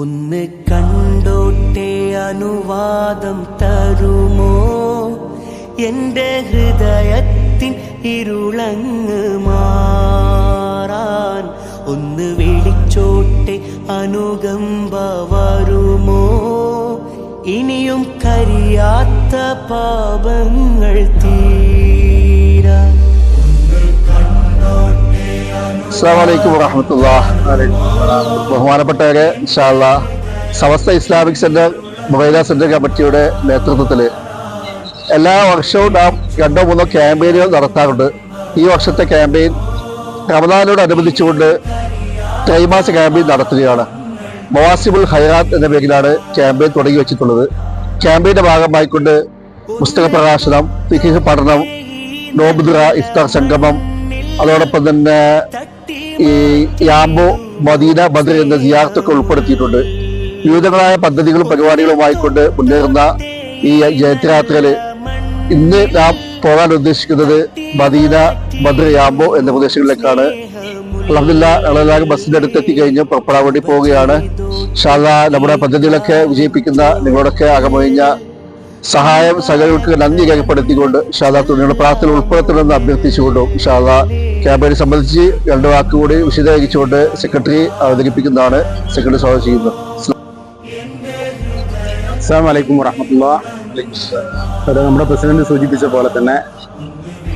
ഒന്ന് കണ്ടോട്ടെ അനുവാദം തരുമോ? എന്റെ ഹൃദയത്തിൻ ഇരുളങ്ങ് മാറാൻ ഒന്ന് വിളിച്ചോട്ടെ അനുകമ്പ വരുമോ? ഇനിയും കരിയാത്ത പാപങ്ങൾ തീരാൻ. അസ്സലാമു അലൈക്കും വറഹ്മത്തുള്ളാഹി. ബഹുമാനപ്പെട്ടവരെ, ഇൻഷാ അല്ലാഹ് സമസ്ത ഇസ്ലാമിക് സെന്റർ മുബൈദ സെന്റർ കമ്മിറ്റിയുടെ നേതൃത്വത്തിൽ എല്ലാ വർഷവും നാം 2-3 ക്യാമ്പയിനുകൾ നടത്താറുണ്ട്. ഈ വർഷത്തെ ക്യാമ്പയിൻ റമദാനോടനുബന്ധിച്ചുകൊണ്ട് ത്രൈമാസ ക്യാമ്പയിൻ നടത്തുകയാണ്. മവാസിമുൽ ഖൈറാത്ത് എന്ന പേരിലാണ് ക്യാമ്പയിൻ തുടങ്ങി വെച്ചിട്ടുള്ളത്. ക്യാമ്പയിന്റെ ഭാഗമായിക്കൊണ്ട് പുസ്തക പ്രകാശനം, ഫിഖ് പഠനം, നോമ്പുതുറ, ഇഫ്താർ സംഗമം, അതോടൊപ്പം തന്നെ ഈ യാംബോ, മദീന, ബദർ എന്ന സിയാറത്തൊക്കെ ഉൾപ്പെടുത്തിയിട്ടുണ്ട്. വിവിധങ്ങളായ പദ്ധതികളും പരിപാടികളുമായിക്കൊണ്ട് മുന്നേറുന്ന ഈ ജൈത്രയാത്രയില് ഇന്ന് നാം പോകാൻ ഉദ്ദേശിക്കുന്നത് മദീന, ബദർ, യാംബോ എന്ന പ്രദേശങ്ങളിലേക്കാണ്. അൽഹംദുലില്ലാഹ് ബസ്സിന്റെ അടുത്തെത്തി കഴിഞ്ഞ് പുറപ്പെടാൻ വേണ്ടി പോവുകയാണ്. ഇൻഷാ അല്ലാഹ് നമ്മുടെ പദ്ധതികളൊക്കെ വിജയിപ്പിക്കുന്ന നിങ്ങളോടൊക്കെ അകമൊഴിഞ്ഞ സഹായം സഹകരണങ്ങൾക്ക് നന്ദി രേഖപ്പെടുത്തിക്കൊണ്ട് ഇൻഷാ അല്ലാഹ് തുടർന്നുള്ള പ്രാർത്ഥന ഉൾപ്പെടുത്തണമെന്ന് അഭ്യർത്ഥിച്ചുകൊണ്ടും ഇൻഷാ അല്ലാഹ് ക്യാമ്പയിനെ സംബന്ധിച്ച് 2 വാക്കുകൂടി വിശദീകരിച്ചുകൊണ്ട് സെക്രട്ടറി അവതരിപ്പിക്കുന്നതാണ്. സെക്രട്ടറി സ്വാഗതം ചെയ്യുന്നു. അസ്സലാമു അലൈക്കും വറഹ്മത്തുള്ളാഹി. നമ്മുടെ പ്രസിഡന്റ് സൂചിപ്പിച്ച പോലെ തന്നെ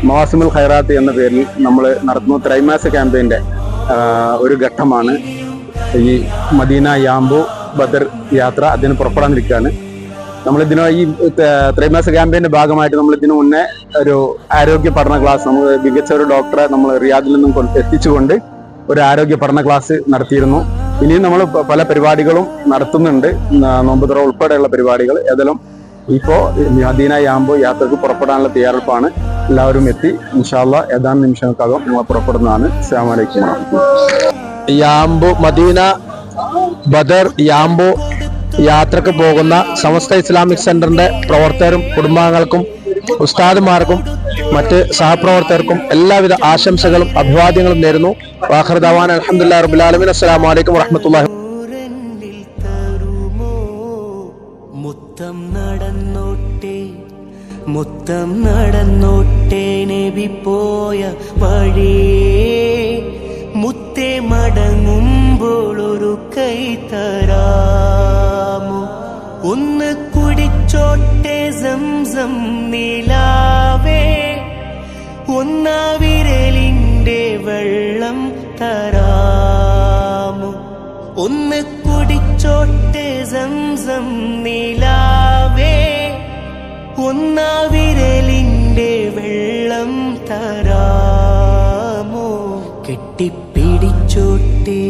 മവാസിമുൽ ഖൈറാത്ത് എന്ന പേരിൽ നമ്മൾ നടത്തുന്ന ത്രൈമാസ ക്യാമ്പയിന്റെ ഒരു ഘട്ടമാണ് ഈ മദീന, യാംബോ, ബദർ യാത്ര. അതിന് പുറപ്പെടാനിരിക്കുകയാണ്. ഈ ത്രൈമാസ ക്യാമ്പയിന്റെ ഭാഗമായിട്ട് നമ്മൾ ഇതിനു മുന്നേ ഒരു ആരോഗ്യ പഠന ക്ലാസ്, നമ്മൾ മികച്ച ഒരു ഡോക്ടറെ നമ്മൾ റിയാദിൽ നിന്നും എത്തിച്ചുകൊണ്ട് ഒരു ആരോഗ്യ പഠന ക്ലാസ് നടത്തിയിരുന്നു. ഇനിയും നമ്മൾ പല പരിപാടികളും നടത്തുന്നുണ്ട്, നോമ്പുതുറ ഉൾപ്പെടെയുള്ള പരിപാടികൾ. ഏതായാലും ഇപ്പോൾ മദീന, യാംബോ യാത്രക്ക് പുറപ്പെടാനുള്ള തയ്യാറെടുപ്പാണ്. എല്ലാവരും എത്തി ഇൻഷാ അല്ലാഹ് ഏതാനും നിമിഷങ്ങൾക്കകം നിങ്ങൾ പുറപ്പെടുന്നതാണ്. അസ്സലാമു അലൈക്കും. യാംബോ, മദീന, ബദർ, യാംബോ യാത്രക്ക് പോകുന്ന സമസ്ത ഇസ്ലാമിക് സെന്ററിന്റെ പ്രവർത്തകരും കുടുംബാംഗങ്ങൾക്കും ഉസ്താദുമാർക്കും മറ്റ് സഹപ്രവർത്തകർക്കും എല്ലാവിധ ആശംസകളും അഭിവാദ്യങ്ങളും നേരുന്നു. വാഖിറു ദഅവാന അൽഹംദുലില്ലാഹി റബ്ബിൽ ആലമീൻ. അസ്സലാമു അലൈക്കും വറഹ്മത്തുള്ളാഹി. മുത്തം നടന്നോട്ടെ നബി പോയ വഴിയേ, മുത്തേ മടങ്ങുമ്പോൾ ഒരു കൈ തരാമോ? ഒന്ന് കുടിച്ചോട്ടെ സംസം നിലാവേ, ഒന്നാ വിരലിന്റെ വെള്ളം തരാമോ? ഒന്ന് കുടിച്ചോട്ടെ സംസം നിലാവേ, ഒന്നാ വിരലിന്റെ വെള്ളം തരാമോ? കെട്ടിപ്പിടിച്ചോട്ടെ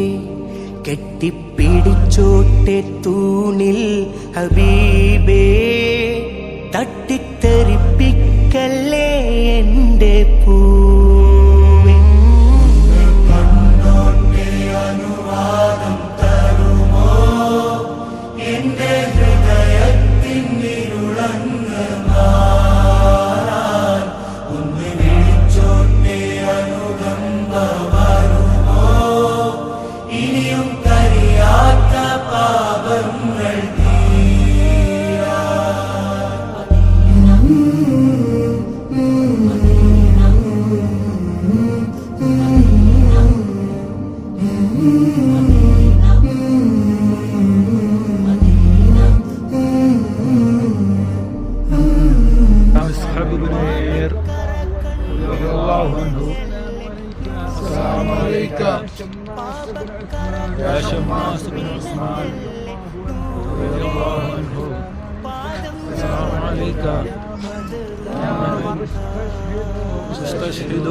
തൂണിൽ ഹബീബേ, തട്ടിത്തെറിപ്പിക്കല്ലേ എന്റെ പൂവേ. അനുവാദം തരുമോ? എന്റെ ഹൃദയത്തിൻ ഇരുളങ്ങ് മാറാൻ ഒന്ന് വിളിച്ചോട്ടെ അനുകമ്പ വരുമോ? ഇനിയും കരിയാത്ത പാപങ്ങൾ السلام عليك يا شماس بن عثمان رضي الله عنه. السلام عليك يا من تستشهد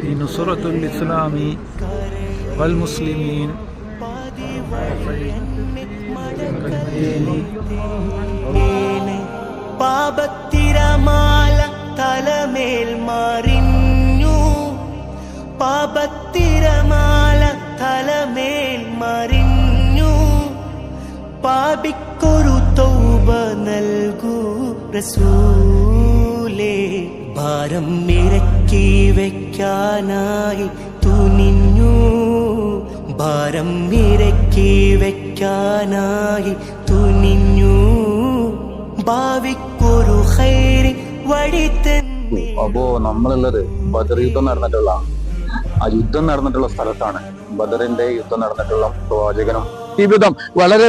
بنصرة الإسلام والمسلمين. പാപത്തിരമാല തലമേൽ മറിഞ്ഞു, പാപത്തിരമാല തലമേൽ മറിഞ്ഞു, പാപിക്കൊരു തൗബ നൽകൂ റസൂലേ. ഭാരം ഇറക്കി വെക്കാനായി തുനിഞ്ഞു, ഭാരം ഇറക്കി വെക്കാനായി തുനിഞ്ഞു ഭാവിക്കൊരു ഹൈറി വഴി തന്നെ. അപ്പോ നമ്മളുള്ളത് ബദർ യുദ്ധം നടന്നിട്ടുള്ള ആ യുദ്ധം നടന്നിട്ടുള്ള സ്ഥലത്താണ്. ബദറിന്റെ യുദ്ധം നടന്നിട്ടുള്ള പ്രവാചകനും ജീവിതം വളരെ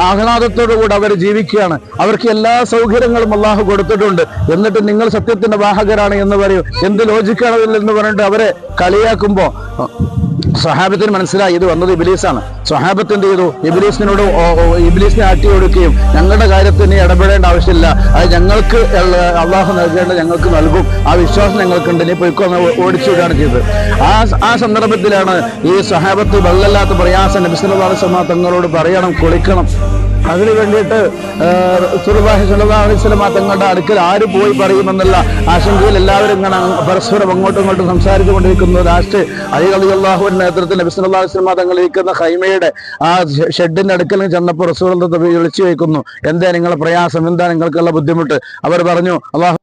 ആഹ്ലാദത്തോടുകൂടി അവർ ജീവിക്കുകയാണ്. അവർക്ക് എല്ലാ സൗകര്യങ്ങളും അള്ളാഹു കൊടുത്തിട്ടുണ്ട്. എന്നിട്ട് നിങ്ങൾ സത്യത്തിന്റെ വാഹകരാണ് എന്ന് പറയൂ, എന്ത് ലോജിക്കാണ് എന്ന് പറഞ്ഞിട്ട് അവരെ കളിയാക്കുമ്പോ സ്വഹാബത്തിന് മനസ്സിലായി ഇത് വന്നത് ഇബ്ലീസാണ്. സ്വഹാബത്ത് എന്ത് ചെയ്തു? ഇബ്ലീസിനെ ആട്ടി കൊടുക്കുകയും ഞങ്ങളുടെ കാര്യത്തിൽ നീ ഇടപെടേണ്ട ആവശ്യമില്ല, അത് ഞങ്ങൾക്ക് അള്ളാഹു നൽകേണ്ടത് ഞങ്ങൾക്ക് നൽകും, ആ വിശ്വാസം ഞങ്ങൾക്കുണ്ട്, നീ പൊയ്ക്കൊന്ന് ഓടിച്ചുവിടുകയാണ് ചെയ്തത്. ആ സന്ദർഭത്തിലാണ് ഈ സ്വഹാബത്ത് വെള്ളമില്ലാത്ത പ്രയാസം നബി സല്ലല്ലാഹു അലൈഹി വസല്ലം തങ്ങളോട് പറയണം, കുളിക്കണം. അതിനു വേണ്ടിയിട്ട് റസൂലുള്ളാഹി സ്വല്ലല്ലാഹു അലൈഹി വസല്ലം തങ്ങളുടെ അടുക്കൽ ആര് പോയി പറയുമെന്നുള്ള ആശങ്കയിൽ എല്ലാവരും ഇങ്ങനെ പരസ്പരം അങ്ങോട്ടും ഇങ്ങോട്ടും സംസാരിച്ചു കൊണ്ടിരിക്കുന്നു. ലാസ്റ്റ് അലി റളിയല്ലാഹുവിന്റെ നേതൃത്വത്തിൽ നബി സല്ലല്ലാഹു അലൈഹി വസല്ലം തങ്ങൾ ഇരിക്കുന്ന ഖൈമയുടെ ആ ഷെഡിന്റെ അടുക്കൽ ചെന്നപ്പോൾ റസൂലുള്ളാഹി വിളിച്ചു ചോദിക്കുന്നു, എന്താ നിങ്ങളുടെ പ്രയാസം, എന്താ നിങ്ങൾക്കുള്ള ബുദ്ധിമുട്ട്? അവർ പറഞ്ഞു, അല്ലാഹു